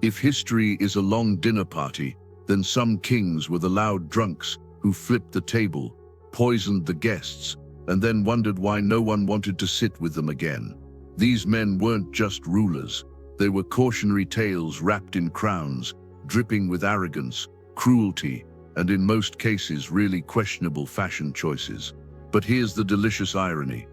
If history is a long dinner party, then some kings were the loud drunks who flipped the table, poisoned the guests, and then wondered why no one wanted to sit with them again. These men weren't just rulers. They were cautionary tales wrapped in crowns, dripping with arrogance, cruelty, and in most cases really questionable fashion choices. But here's the delicious irony.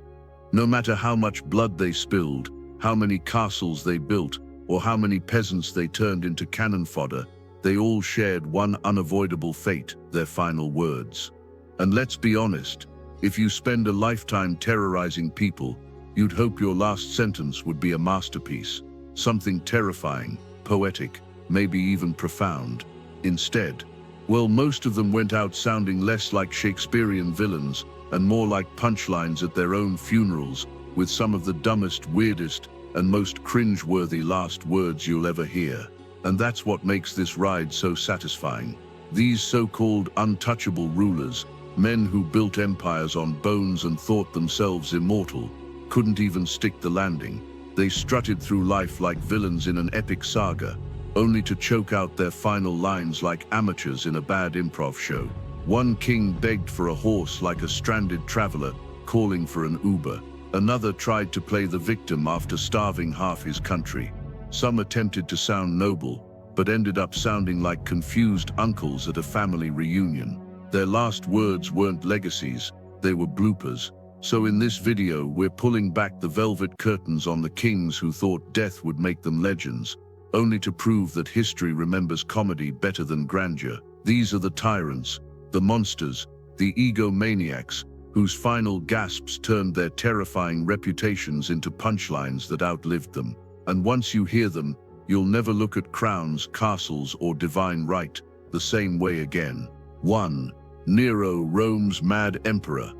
No matter how much blood they spilled, how many castles they built, or how many peasants they turned into cannon fodder, they all shared one unavoidable fate: their final words. And let's be honest, if you spend a lifetime terrorizing people, you'd hope your last sentence would be a masterpiece, something terrifying, poetic, maybe even profound. Instead, well, most of them went out sounding less like Shakespearean villains and more like punchlines at their own funerals, with some of the dumbest, weirdest, and most cringe-worthy last words you'll ever hear. And that's what makes this ride so satisfying. These so-called untouchable rulers, men who built empires on bones and thought themselves immortal, couldn't even stick the landing. They strutted through life like villains in an epic saga, only to choke out their final lines like amateurs in a bad improv show. One king begged for a horse like a stranded traveler, calling for an Uber. Another tried to play the victim after starving half his country. Some attempted to sound noble, but ended up sounding like confused uncles at a family reunion. Their last words weren't legacies, they were bloopers. So in this video, we're pulling back the velvet curtains on the kings who thought death would make them legends, only to prove that history remembers comedy better than grandeur. These are the tyrants, the monsters, the egomaniacs, whose final gasps turned their terrifying reputations into punchlines that outlived them. And once you hear them, you'll never look at crowns, castles, or divine right the same way again. 1. Nero, Rome's mad emperor.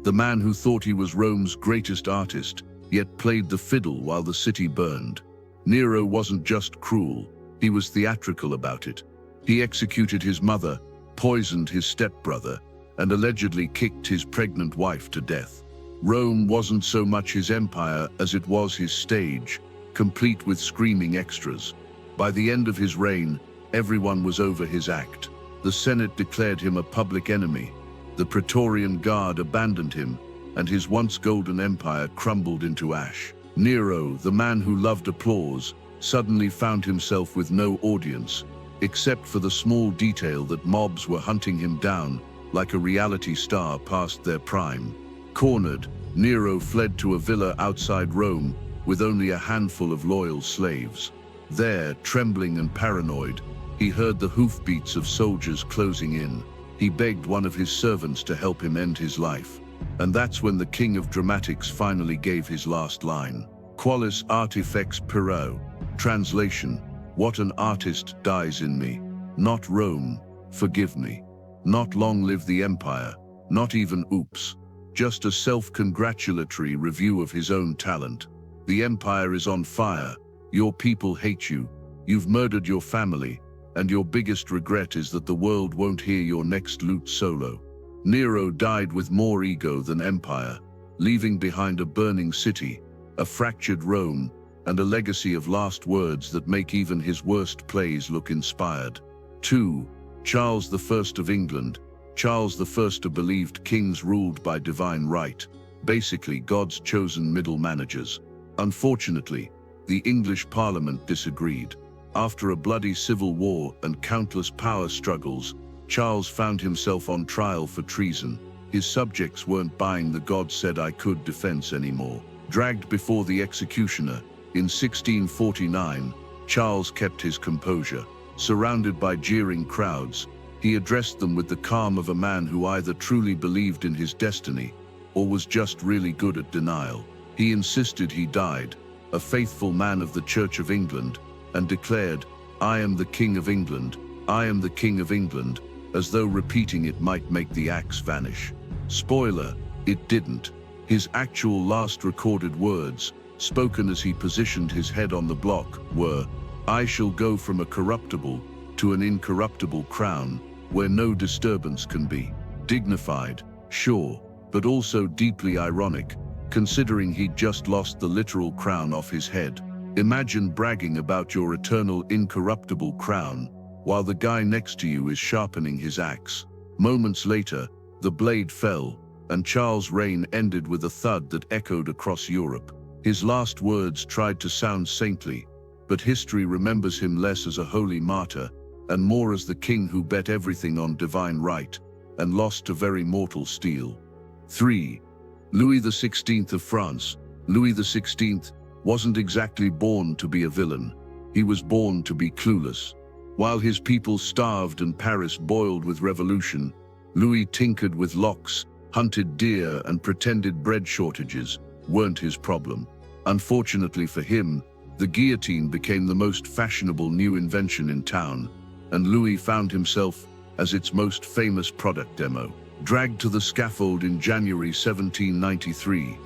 The man who thought he was Rome's greatest artist, yet played the fiddle while the city burned. Nero wasn't just cruel, he was theatrical about it. He executed his mother, poisoned his stepbrother, and allegedly kicked his pregnant wife to death. Rome wasn't so much his empire as it was his stage, complete with screaming extras. By the end of his reign, everyone was over his act. The Senate declared him a public enemy. The Praetorian Guard abandoned him, and his once golden empire crumbled into ash. Nero, the man who loved applause, suddenly found himself with no audience, except for the small detail that mobs were hunting him down like a reality star past their prime. Cornered, Nero fled to a villa outside Rome with only a handful of loyal slaves. There, trembling and paranoid, he heard the hoofbeats of soldiers closing in. He begged one of his servants to help him end his life. And that's when the king of dramatics finally gave his last line. Qualis artifex Pyrrho. Translation: what an artist dies in me. Not Rome, forgive me. Not long live the empire, not even oops. Just a self-congratulatory review of his own talent. The empire is on fire, your people hate you, you've murdered your family, and your biggest regret is that the world won't hear your next lute solo. Nero died with more ego than empire, leaving behind a burning city, a fractured Rome, and a legacy of last words that make even his worst plays look inspired. 2. Charles I of England. Charles I believed kings ruled by divine right, basically God's chosen middle managers. Unfortunately, the English Parliament disagreed. After a bloody civil war and countless power struggles, Charles found himself on trial for treason. His subjects weren't buying the "God said I could" defense anymore. Dragged before the executioner, in 1649, Charles kept his composure. Surrounded by jeering crowds, he addressed them with the calm of a man who either truly believed in his destiny or was just really good at denial. He insisted he died, a faithful man of the Church of England, and declared, "I am the King of England, I am the King of England," as though repeating it might make the axe vanish. Spoiler, it didn't. His actual last recorded words, spoken as he positioned his head on the block, were, "I shall go from a corruptible to an incorruptible crown, where no disturbance can be." Dignified, sure, but also deeply ironic, considering he'd just lost the literal crown off his head. Imagine bragging about your eternal incorruptible crown while the guy next to you is sharpening his axe. Moments later, the blade fell, and Charles' reign ended with a thud that echoed across Europe. His last words tried to sound saintly, but history remembers him less as a holy martyr and more as the king who bet everything on divine right and lost to very mortal steel. 3. Louis XVI of France. Louis XVI wasn't exactly born to be a villain. He was born to be clueless. While his people starved and Paris boiled with revolution, Louis tinkered with locks, hunted deer, and pretended bread shortages weren't his problem. Unfortunately for him, the guillotine became the most fashionable new invention in town, and Louis found himself as its most famous product demo. Dragged to the scaffold in January 1793,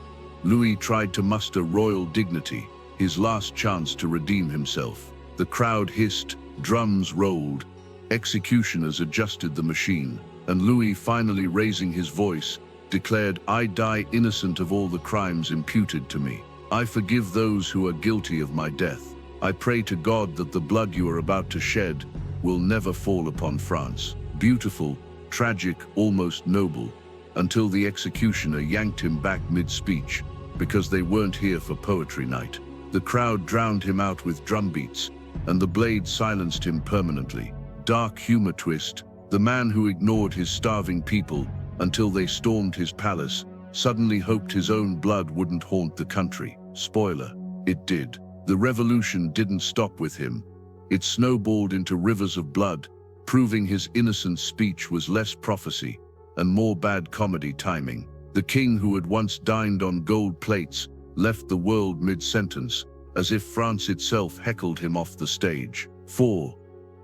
Louis tried to muster royal dignity, his last chance to redeem himself. The crowd hissed, drums rolled, executioners adjusted the machine, and Louis, finally raising his voice, declared, "I die innocent of all the crimes imputed to me. I forgive those who are guilty of my death. I pray to God that the blood you are about to shed will never fall upon France." Beautiful, tragic, almost noble, until the executioner yanked him back mid-speech, because they weren't here for poetry night. The crowd drowned him out with drum beats, and the blade silenced him permanently. Dark humor twist: the man who ignored his starving people until they stormed his palace suddenly hoped his own blood wouldn't haunt the country. Spoiler: it did. The revolution didn't stop with him. It snowballed into rivers of blood, proving his innocent speech was less prophecy and more bad comedy timing. The king who had once dined on gold plates left the world mid-sentence, as if France itself heckled him off the stage. 4.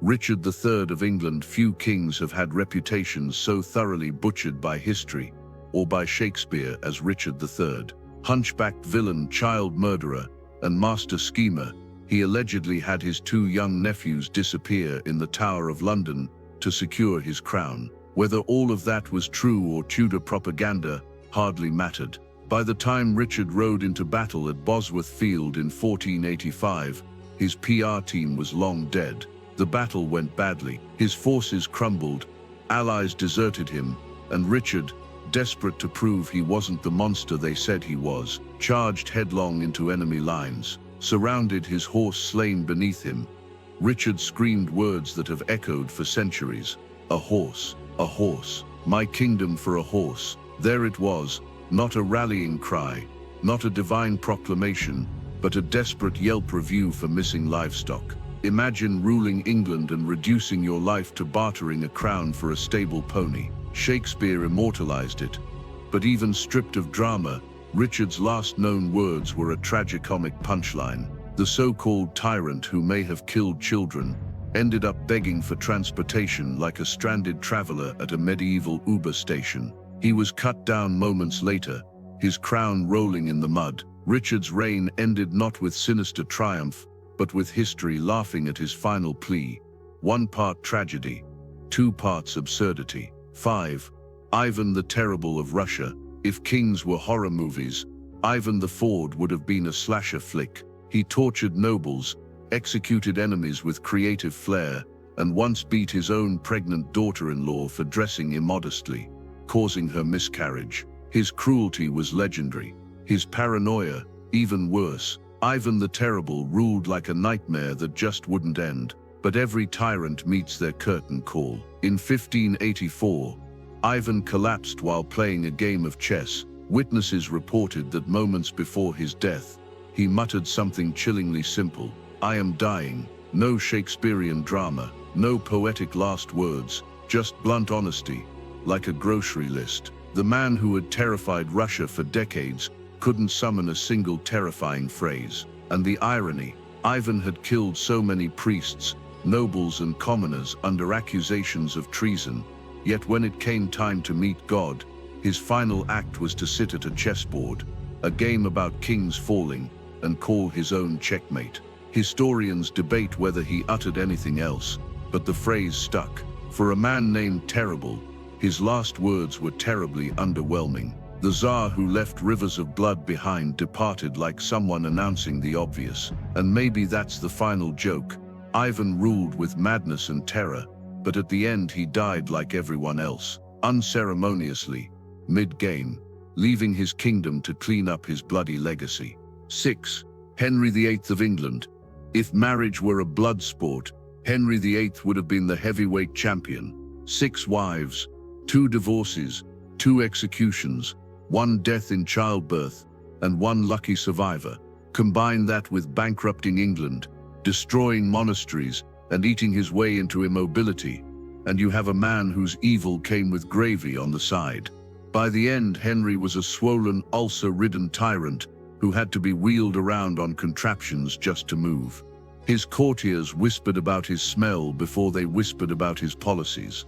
Richard III of England. Few kings have had reputations so thoroughly butchered by history or by Shakespeare as Richard III. Hunchbacked villain, child murderer, and master schemer, he allegedly had his 2 young nephews disappear in the Tower of London to secure his crown. Whether all of that was true or Tudor propaganda hardly mattered. By the time Richard rode into battle at Bosworth Field in 1485, his PR team was long dead. The battle went badly. His forces crumbled, allies deserted him, and Richard, desperate to prove he wasn't the monster they said he was, charged headlong into enemy lines, surrounded his horse slain beneath him. Richard screamed words that have echoed for centuries. "A horse, a horse, my kingdom for a horse." There it was, not a rallying cry, not a divine proclamation, but a desperate Yelp review for missing livestock. Imagine ruling England and reducing your life to bartering a crown for a stable pony. Shakespeare immortalized it. But even stripped of drama, Richard's last known words were a tragicomic punchline. The so-called tyrant who may have killed children ended up begging for transportation like a stranded traveler at a medieval Uber station. He was cut down moments later, his crown rolling in the mud. Richard's reign ended not with sinister triumph, but with history laughing at his final plea. 1 part tragedy, 2 parts absurdity. 5. Ivan the Terrible of Russia. If kings were horror movies, Ivan the Ford would have been a slasher flick. He tortured nobles, executed enemies with creative flair, and once beat his own pregnant daughter-in-law for dressing immodestly, causing her miscarriage. His cruelty was legendary. His paranoia, even worse. Ivan the Terrible ruled like a nightmare that just wouldn't end. But every tyrant meets their curtain call. In 1584, Ivan collapsed while playing a game of chess. Witnesses reported that moments before his death, he muttered something chillingly simple: "I am dying." No Shakespearean drama, no poetic last words, just blunt honesty, like a grocery list. The man who had terrified Russia for decades couldn't summon a single terrifying phrase. And the irony: Ivan had killed so many priests, nobles, and commoners under accusations of treason, yet when it came time to meet God, his final act was to sit at a chessboard, a game about kings falling, and call his own checkmate. Historians debate whether he uttered anything else, but the phrase stuck. For a man named Terrible, his last words were terribly underwhelming. The Tsar who left rivers of blood behind departed like someone announcing the obvious. And maybe that's the final joke. Ivan ruled with madness and terror, but at the end he died like everyone else, unceremoniously, mid-game, leaving his kingdom to clean up his bloody legacy. 6. Henry VIII of England. If marriage were a blood sport, Henry VIII would have been the heavyweight champion. 6 wives, 2 divorces, 2 executions, 1 death in childbirth, and 1 lucky survivor. Combine that with bankrupting England, destroying monasteries, and eating his way into immobility, and you have a man whose evil came with gravy on the side. By the end, Henry was a swollen, ulcer-ridden tyrant who had to be wheeled around on contraptions just to move. His courtiers whispered about his smell before they whispered about his policies.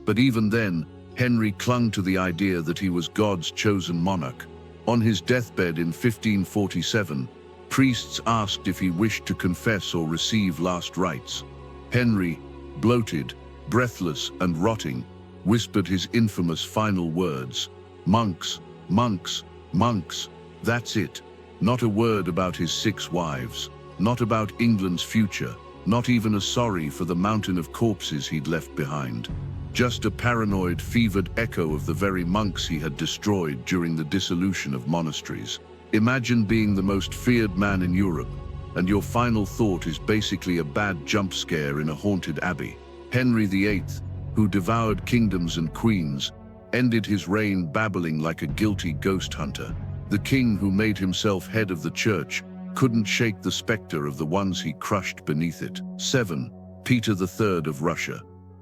But even then, Henry clung to the idea that he was God's chosen monarch. On his deathbed in 1547, priests asked if he wished to confess or receive last rites. Henry, bloated, breathless, and rotting, whispered his infamous final words, "Monks, monks, monks, that's it." Not a word about his 6 wives, not about England's future, not even a sorry for the mountain of corpses he'd left behind. Just a paranoid, fevered echo of the very monks he had destroyed during the dissolution of monasteries. Imagine being the most feared man in Europe, and your final thought is basically a bad jump scare in a haunted abbey. Henry VIII, who devoured kingdoms and queens, ended his reign babbling like a guilty ghost hunter. The king who made himself head of the church couldn't shake the specter of the ones he crushed beneath it. 7. Peter III of Russia.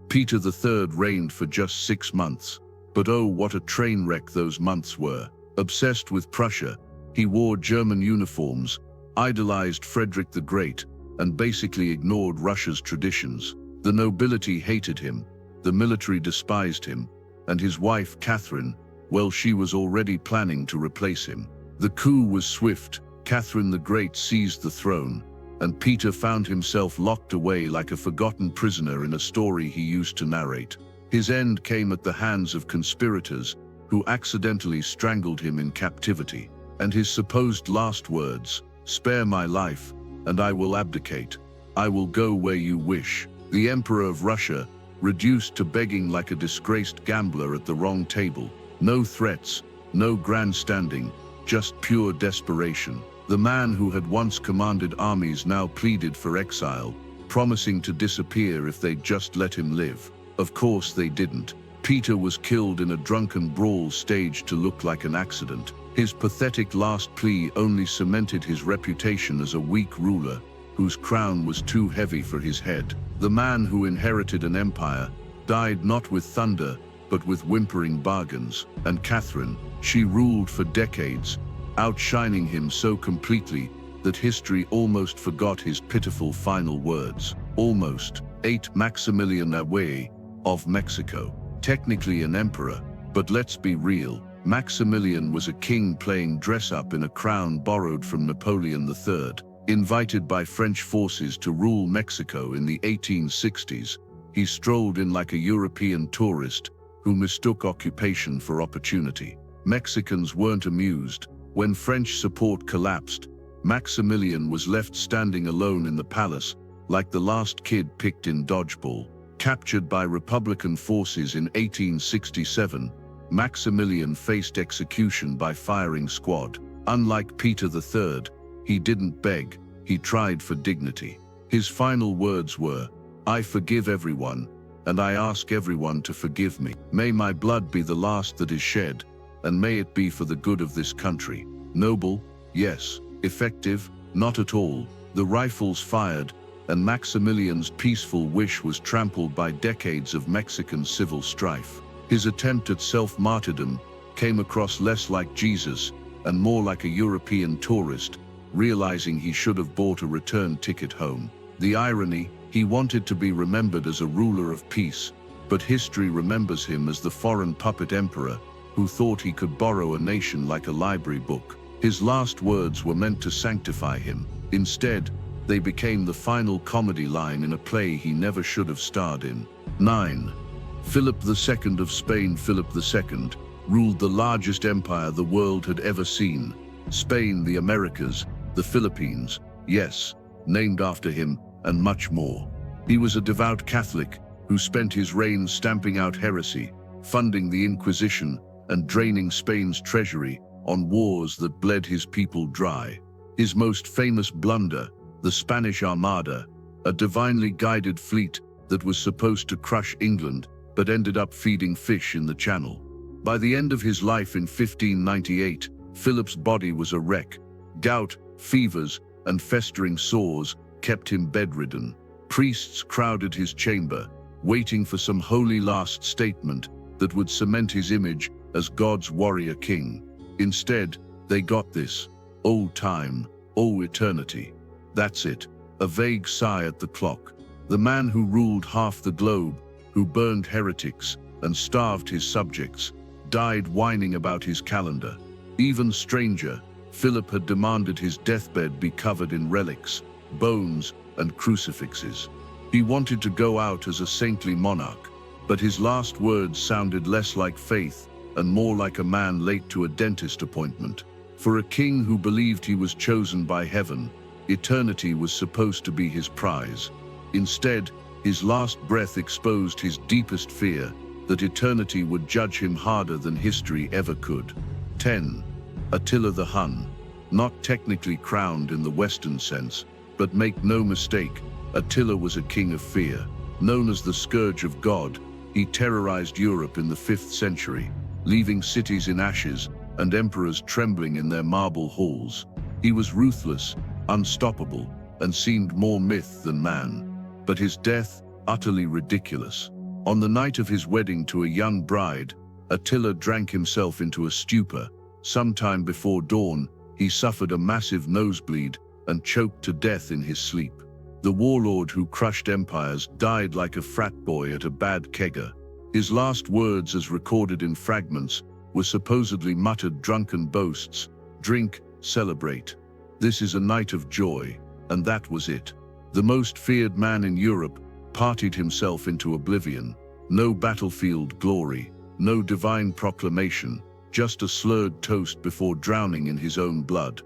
Peter III reigned for just 6 months, but oh, what a train wreck those months were. Obsessed with Prussia, he wore German uniforms, idolized Frederick the Great, and basically ignored Russia's traditions. The nobility hated him, the military despised him, and his wife Catherine, well, she was already planning to replace him. The coup was swift. Catherine the Great seized the throne, and Peter found himself locked away like a forgotten prisoner in a story he used to narrate. His end came at the hands of conspirators who accidentally strangled him in captivity. And his supposed last words, "Spare my life, and I will abdicate. I will go where you wish." The Emperor of Russia, reduced to begging like a disgraced gambler at the wrong table. No threats, no grandstanding, just pure desperation. The man who had once commanded armies now pleaded for exile, promising to disappear if they'd just let him live. Of course they didn't. Peter was killed in a drunken brawl staged to look like an accident. His pathetic last plea only cemented his reputation as a weak ruler whose crown was too heavy for his head. The man who inherited an empire died not with thunder, but with whimpering bargains. And Catherine, she ruled for decades, outshining him so completely that history almost forgot his pitiful final words. Almost. 8. Maximilian Abue of Mexico. Technically an emperor, but let's be real. Maximilian was a king playing dress-up in a crown borrowed from Napoleon III. Invited by French forces to rule Mexico in the 1860s, he strolled in like a European tourist who mistook occupation for opportunity. Mexicans weren't amused. When French support collapsed, Maximilian was left standing alone in the palace, like the last kid picked in dodgeball. Captured by Republican forces in 1867, Maximilian faced execution by firing squad. Unlike Peter III, he didn't beg, he tried for dignity. His final words were, "I forgive everyone, and I ask everyone to forgive me. May my blood be the last that is shed, and may it be for the good of this country." Noble, yes. Effective, not at all. The rifles fired, and Maximilian's peaceful wish was trampled by decades of Mexican civil strife. His attempt at self-martyrdom came across less like Jesus and more like a European tourist, realizing he should have bought a return ticket home. The irony, he wanted to be remembered as a ruler of peace, but history remembers him as the foreign puppet emperor who thought he could borrow a nation like a library book. His last words were meant to sanctify him. Instead, they became the final comedy line in a play he never should have starred in. 9. Philip II of Spain. Philip II, ruled the largest empire the world had ever seen. Spain, the Americas, the Philippines, yes, named after him, and much more. He was a devout Catholic who spent his reign stamping out heresy, funding the Inquisition, and draining Spain's treasury on wars that bled his people dry. His most famous blunder, the Spanish Armada, a divinely guided fleet that was supposed to crush England but ended up feeding fish in the Channel. By the end of his life in 1598, Philip's body was a wreck. Gout, fevers, and festering sores kept him bedridden. Priests crowded his chamber, waiting for some holy last statement that would cement his image as God's warrior king. Instead, they got this: "Oh time, oh eternity." That's it, a vague sigh at the clock. The man who ruled half the globe, who burned heretics and starved his subjects, died whining about his calendar. Even stranger, Philip had demanded his deathbed be covered in relics, bones, and crucifixes. He wanted to go out as a saintly monarch, but his last words sounded less like faith and more like a man late to a dentist appointment. For a king who believed he was chosen by heaven, eternity was supposed to be his prize. Instead, his last breath exposed his deepest fear, that eternity would judge him harder than history ever could. 10. Attila the Hun. Not technically crowned in the Western sense, but make no mistake, Attila was a king of fear. Known as the Scourge of God, he terrorized Europe in the 5th century, leaving cities in ashes and emperors trembling in their marble halls. He was ruthless, unstoppable, and seemed more myth than man. But his death, utterly ridiculous. On the night of his wedding to a young bride, Attila drank himself into a stupor. Sometime before dawn, he suffered a massive nosebleed and choked to death in his sleep. The warlord who crushed empires died like a frat boy at a bad kegger. His last words, as recorded in fragments, were supposedly muttered drunken boasts: "Drink, celebrate. This is a night of joy," and that was it. The most feared man in Europe partied himself into oblivion. No battlefield glory, no divine proclamation, just a slurred toast before drowning in his own blood.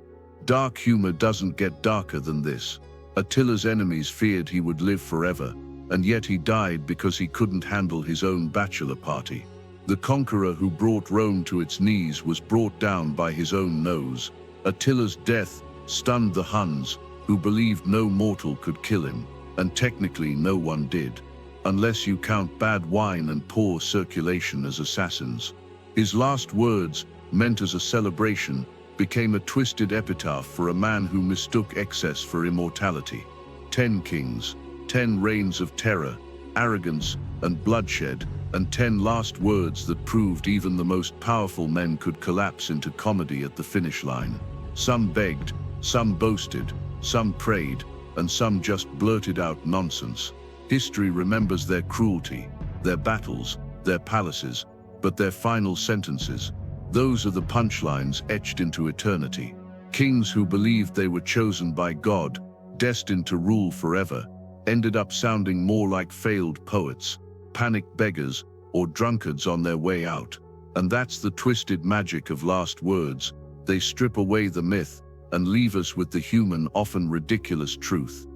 Dark humor doesn't get darker than this. Attila's enemies feared he would live forever, and yet he died because he couldn't handle his own bachelor party. The conqueror who brought Rome to its knees was brought down by his own nose. Attila's death stunned the Huns, who believed no mortal could kill him, and technically no one did, unless you count bad wine and poor circulation as assassins. His last words, meant as a celebration, became a twisted epitaph for a man who mistook excess for immortality. 10 kings, 10 reigns of terror, arrogance, and bloodshed, and 10 last words that proved even the most powerful men could collapse into comedy at the finish line. Some begged, some boasted, some prayed, and some just blurted out nonsense. History remembers their cruelty, their battles, their palaces, but their final sentences, those are the punchlines etched into eternity. Kings who believed they were chosen by God, destined to rule forever, ended up sounding more like failed poets, panicked beggars, or drunkards on their way out. And that's the twisted magic of last words. They strip away the myth and leave us with the human, often ridiculous truth.